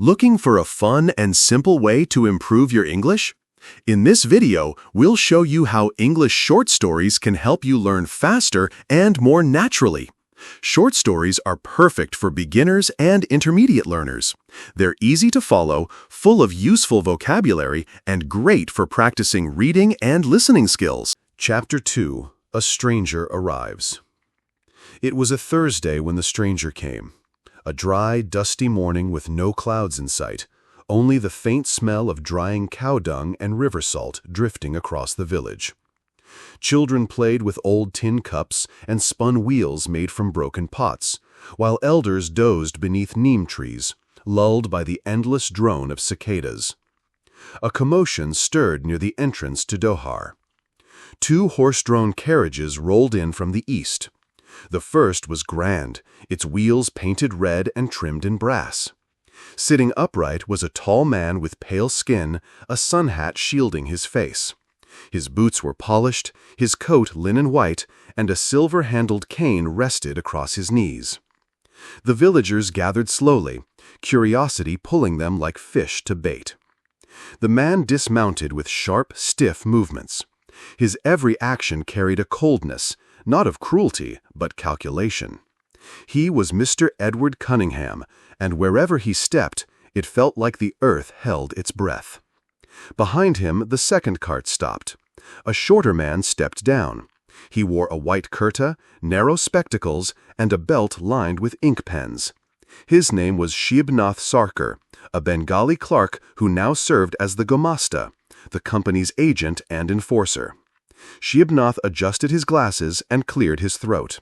Looking for a fun and simple way to improve your English? In this video, we'll show you how English short stories can help you learn faster and more naturally. Short stories are perfect for beginners and intermediate learners. They're easy to follow, full of useful vocabulary, and great for practicing reading and listening skills. Chapter 2: A Stranger Arrives. It was a Thursday when the stranger came. A dry, dusty morning with no clouds in sight, only the faint smell of drying cow dung and river salt drifting across the village. Children played with old tin cups and spun wheels made from broken pots, while elders dozed beneath neem trees, lulled by the endless drone of cicadas. A commotion stirred near the entrance to Dohar. 2 horse-drawn carriages rolled in from the east. The first was grand, its wheels painted red and trimmed in brass. Sitting upright was a tall man with pale skin, a sun hat shielding his face. His boots were polished, his coat linen white, and a silver-handled cane rested across his knees. The villagers gathered slowly, curiosity pulling them like fish to bait. The man dismounted with sharp, stiff movements. His every action carried a coldness, not of cruelty, but calculation. He was Mr. Edward Cunningham, and wherever he stepped, it felt like the earth held its breath. Behind him, the second cart stopped. A shorter man stepped down. He wore a white kurta, narrow spectacles, and a belt lined with ink pens. His name was Shibnath Sarkar, a Bengali clerk who now served as the Gomasta, the company's agent and enforcer. Shibnath adjusted his glasses and cleared his throat.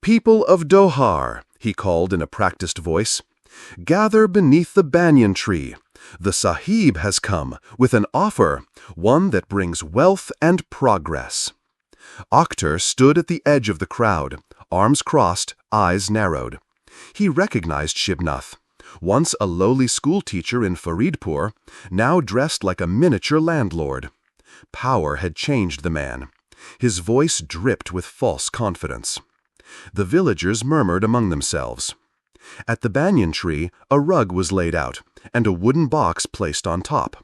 "People of Dohar," he called in a practiced voice, "gather beneath the banyan tree. The Sahib has come with an offer, one that brings wealth and progress." Akhtar stood at the edge of the crowd, arms crossed, eyes narrowed. He recognized Shibnath, once a lowly schoolteacher in Faridpur, now dressed like a miniature landlord. Power had changed the man. His voice dripped with false confidence. The villagers murmured among themselves. At the banyan tree, a rug was laid out, and a wooden box placed on top.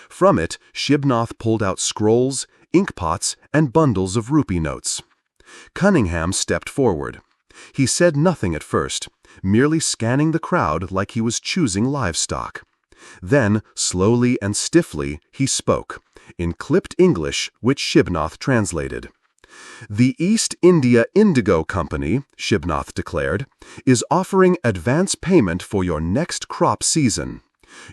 From it, Shibnath pulled out scrolls, inkpots, and bundles of rupee notes. Cunningham stepped forward. He said nothing at first, merely scanning the crowd like he was choosing livestock. Then, slowly and stiffly, he spoke, in clipped English, which Shibnath translated. "The East India Indigo Company," Shibnath declared, "is offering advance payment for your next crop season.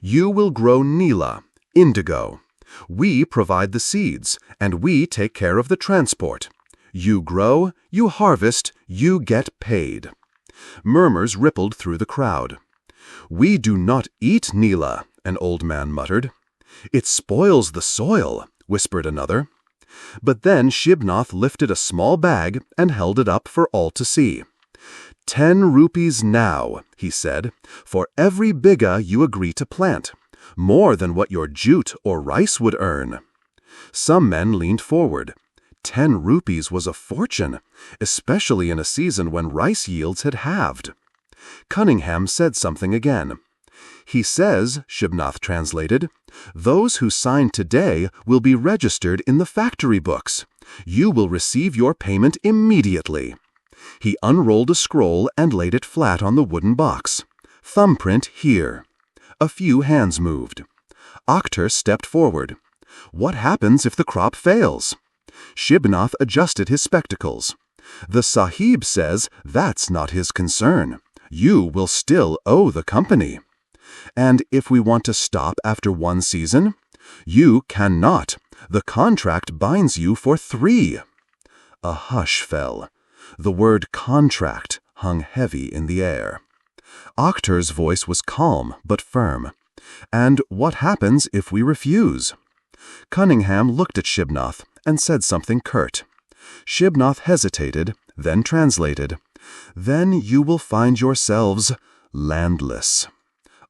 You will grow Neela, indigo. We provide the seeds, and we take care of the transport. You grow, you harvest, you get paid." Murmurs rippled through the crowd. "We do not eat Neela," an old man muttered. "It spoils the soil," whispered another. But then Shibnath lifted a small bag and held it up for all to see. "10 rupees now," he said, "for every bigha you agree to plant, more than what your jute or rice would earn." Some men leaned forward. 10 rupees was a fortune, especially in a season when rice yields had halved. Cunningham said something again. "He says," Shibnath translated, "those who sign today will be registered in the factory books. You will receive your payment immediately." He unrolled a scroll and laid it flat on the wooden box. "Thumbprint here." A few hands moved. Akhtar stepped forward. "What happens if the crop fails?" Shibnath adjusted his spectacles. "The Sahib says that's not his concern. You will still owe the company." "And if we want to stop after 1 season?" "You cannot. The contract binds you for 3. A hush fell. The word contract hung heavy in the air. Akhtar's voice was calm but firm. "And what happens if we refuse?" Cunningham looked at Shibnath and said something curt. Shibnath hesitated, then translated, "Then you will find yourselves landless."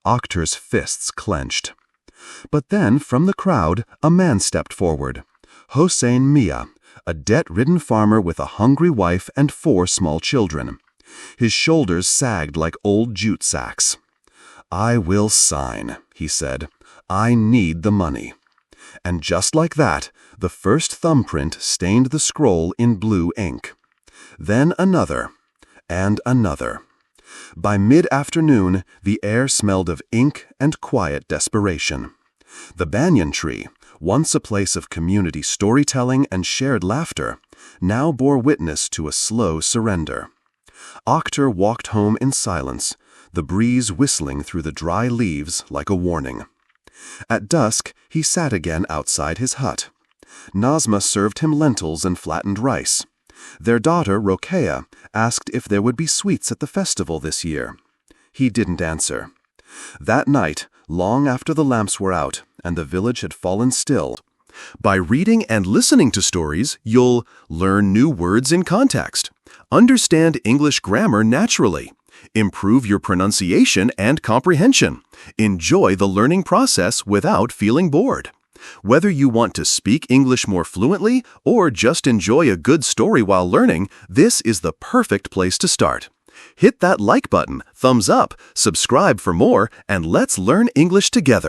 Akhtar's fists clenched. But then, from the crowd, a man stepped forward. Hossein Mia, a debt-ridden farmer with a hungry wife and 4 small children. His shoulders sagged like old jute sacks. "I will sign," he said. "I need the money." And just like that, the first thumbprint stained the scroll in blue ink. Then another, and another. By mid-afternoon, the air smelled of ink and quiet desperation. The banyan tree, once a place of community storytelling and shared laughter, now bore witness to a slow surrender. Octor walked home in silence, the breeze whistling through the dry leaves like a warning. At dusk, he sat again outside his hut. Nazma served him lentils and flattened rice. Their daughter, Rokeya, asked if there would be sweets at the festival this year. He didn't answer. That night, long after the lamps were out and the village had fallen still, by reading and listening to stories, you'll learn new words in context, understand English grammar naturally, improve your pronunciation and comprehension, enjoy the learning process without feeling bored. Whether you want to speak English more fluently or just enjoy a good story while learning, this is the perfect place to start. Hit that like button, thumbs up, subscribe for more, and let's learn English together.